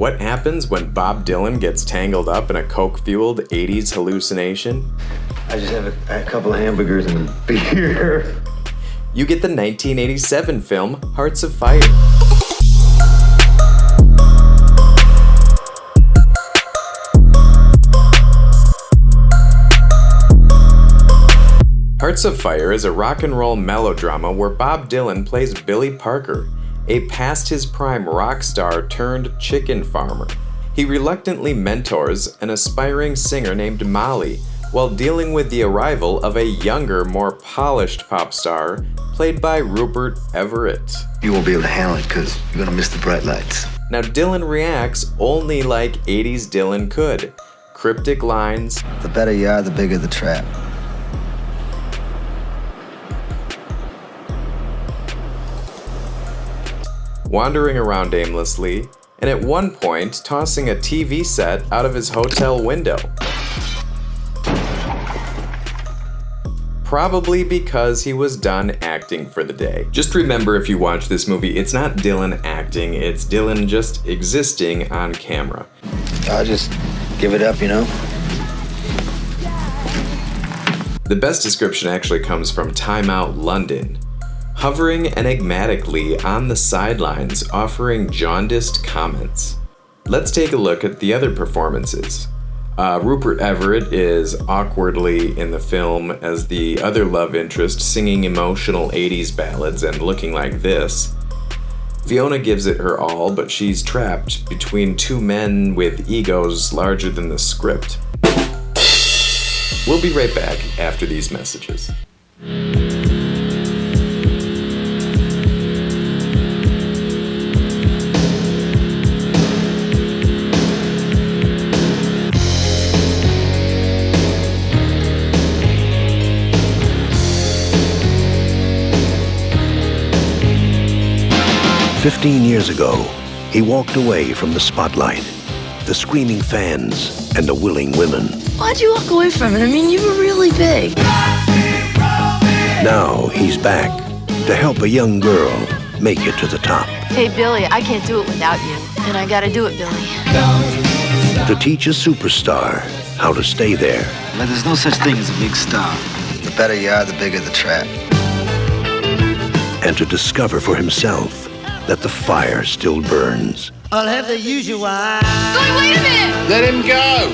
What happens when Bob Dylan gets tangled up in a coke-fueled 80s hallucination? I just have a couple of hamburgers and a beer. You get the 1987 film Hearts of Fire. Hearts of Fire is a rock and roll melodrama where Bob Dylan plays Billy Parker, a past-his-prime rock star turned chicken farmer. He reluctantly mentors an aspiring singer named Molly while dealing with the arrival of a younger, more polished pop star played by Rupert Everett. You won't be able to handle it because you're going to miss the bright lights. Now Dylan reacts only like 80s Dylan could. Cryptic lines. The better you are, the bigger the trap. Wandering around aimlessly, and at one point tossing a TV set out of his hotel window. Probably because he was done acting for the day. Just remember, if you watch this movie, it's not Dylan acting, it's Dylan just existing on camera. I'll just give it up, you know? The best description actually comes from Time Out London. Hovering enigmatically on the sidelines, offering jaundiced comments. Let's take a look at the other performances. Rupert Everett is awkwardly in the film as the other love interest, singing emotional 80s ballads and looking like this. Fiona gives it her all, but she's trapped between two men with egos larger than the script. We'll be right back after these messages. "15 years ago, he walked away from the spotlight, the screaming fans, and the willing women. Why'd you walk away from it? I mean, you were really big. Now he's back to help a young girl make it to the top. Hey, Billy, I can't do it without you. And I gotta do it, Billy. To teach a superstar how to stay there. But there's no such thing as a big star. The better you are, the bigger the trap. And to discover for himself that the fire still burns. I'll have the usual. Billy, wait a minute! Let him go!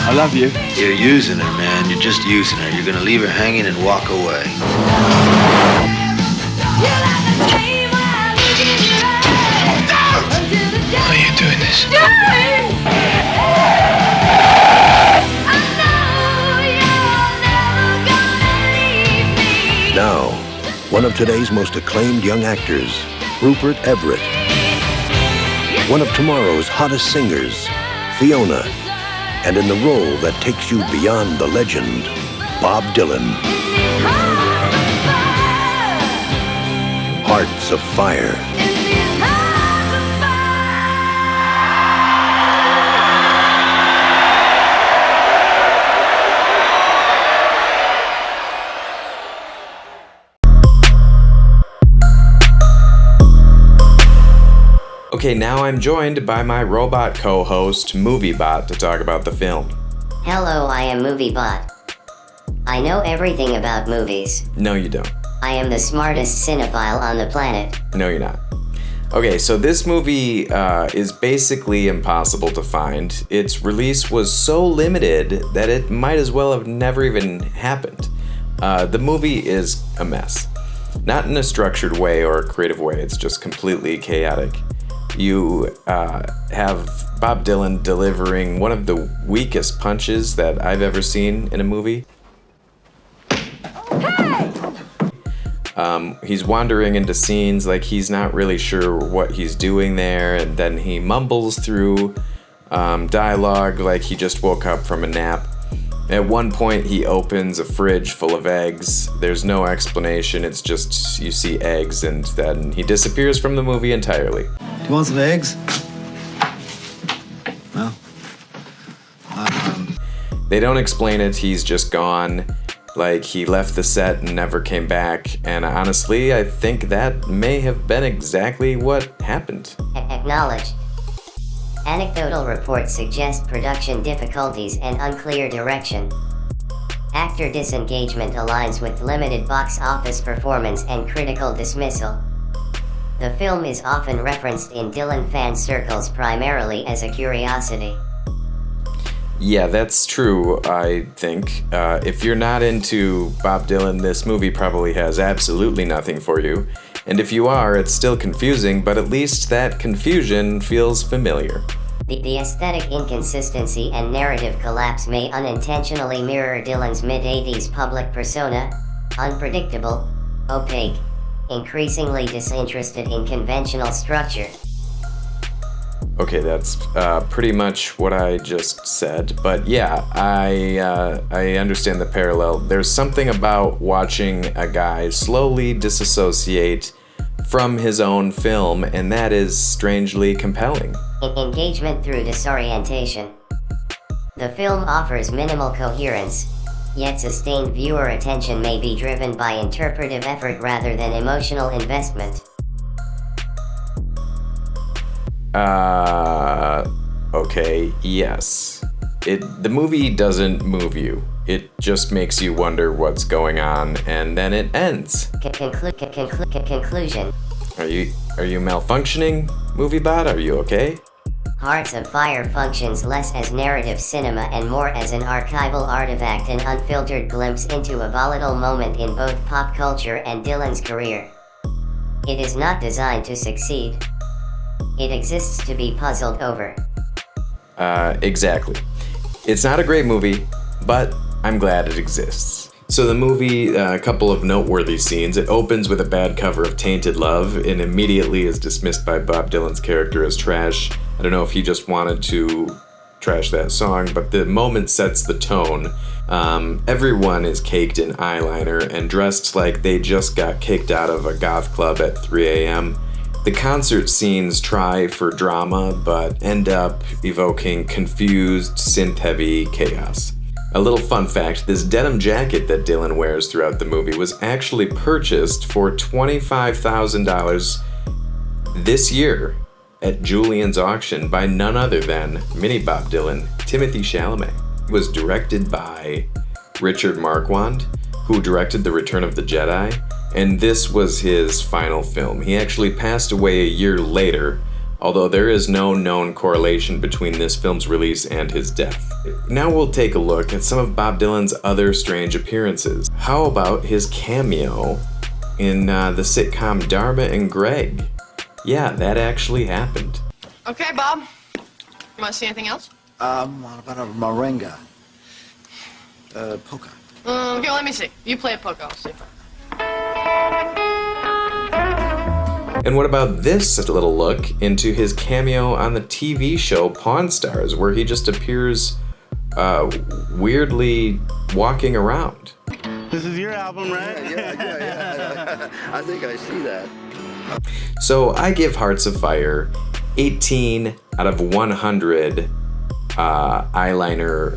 I love you. You're using her, man. You're just using her. You're gonna leave her hanging and walk away. Why are you doing this? Now, one of today's most acclaimed young actors, Rupert Everett. One of tomorrow's hottest singers, Fiona. And in the role that takes you beyond the legend, Bob Dylan. Hearts of Fire. Okay, now I'm joined by my robot co-host, MovieBot, to talk about the film. Hello, I am MovieBot. I know everything about movies. No, you don't. I am the smartest cinephile on the planet. No, you're not. Okay, so this movie is basically impossible to find. Its release was so limited that it might as well have never even happened. The movie is a mess. Not in a structured way or a creative way, it's just completely chaotic. You have Bob Dylan delivering one of the weakest punches that I've ever seen in a movie. Hey! He's wandering into scenes like he's not really sure what he's doing there, and then he mumbles through dialogue like he just woke up from a nap. At one point, he opens a fridge full of eggs. There's no explanation, it's just you see eggs, and then he disappears from the movie entirely. Do you want some eggs? No. They don't explain it, he's just gone. like he left the set and never came back, and honestly, I think that may have been exactly what happened. Acknowledged. Anecdotal reports suggest production difficulties and unclear direction. Actor disengagement aligns with limited box office performance and critical dismissal. The film is often referenced in Dylan fan circles primarily as a curiosity. Yeah, that's true, I think. If you're not into Bob Dylan, this movie probably has absolutely nothing for you. And if you are, it's still confusing, but at least that confusion feels familiar. The aesthetic inconsistency and narrative collapse may unintentionally mirror Dylan's mid-80s public persona: unpredictable, opaque, increasingly disinterested in conventional structure. Okay, that's pretty much what I just said, but yeah, I understand the parallel. There's something about watching a guy slowly disassociate from his own film, and that is strangely compelling. Engagement through disorientation. The film offers minimal coherence, yet sustained viewer attention may be driven by interpretive effort rather than emotional investment. Okay, yes. The movie doesn't move you. It just makes you wonder what's going on, and then it ends. Conclusion. Are you malfunctioning, MovieBot? Are you okay? Hearts of Fire functions less as narrative cinema and more as an archival artifact, an unfiltered glimpse into a volatile moment in both pop culture and Dylan's career. It is not designed to succeed. It exists to be puzzled over. Exactly. It's not a great movie, but I'm glad it exists. So the movie, a couple of noteworthy scenes. It opens with a bad cover of Tainted Love and immediately is dismissed by Bob Dylan's character as trash. I don't know if he just wanted to trash that song, but the moment sets the tone. Everyone is caked in eyeliner and dressed like they just got kicked out of a goth club at 3 a.m. The concert scenes try for drama, but end up evoking confused, synth-heavy chaos. A little fun fact, this denim jacket that Dylan wears throughout the movie was actually purchased for $25,000 this year at Julian's auction by none other than Mini Bob Dylan, Timothy Chalamet. It was directed by Richard Marquand, who directed The Return of the Jedi, and this was his final film. He actually passed away a year later, although there is no known correlation between this film's release and his death. Now we'll take a look at some of Bob Dylan's other strange appearances. How about his cameo in the sitcom Dharma and Greg? Yeah, that actually happened. Okay, Bob. Want to see anything else? What about a moringa? Polka. Okay, let me see. You play a poker, I'll see. And what about this little look into his cameo on the TV show Pawn Stars, where he just appears weirdly walking around? This is your album, right? Yeah. I think I see that. So I give Hearts of Fire 18 out of 100 eyeliner,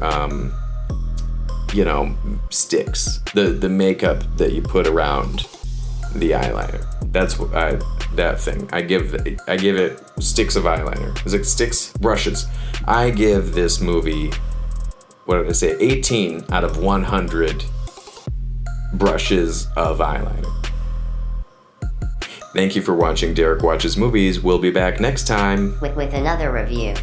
sticks. The makeup that you put around the eyeliner. That's what that thing. I give it sticks of eyeliner. Is it sticks? Brushes. I give this movie, what did I say? 18 out of 100 brushes of eyeliner. Thank you for watching Derek Watches Movies. We'll be back next time with another review.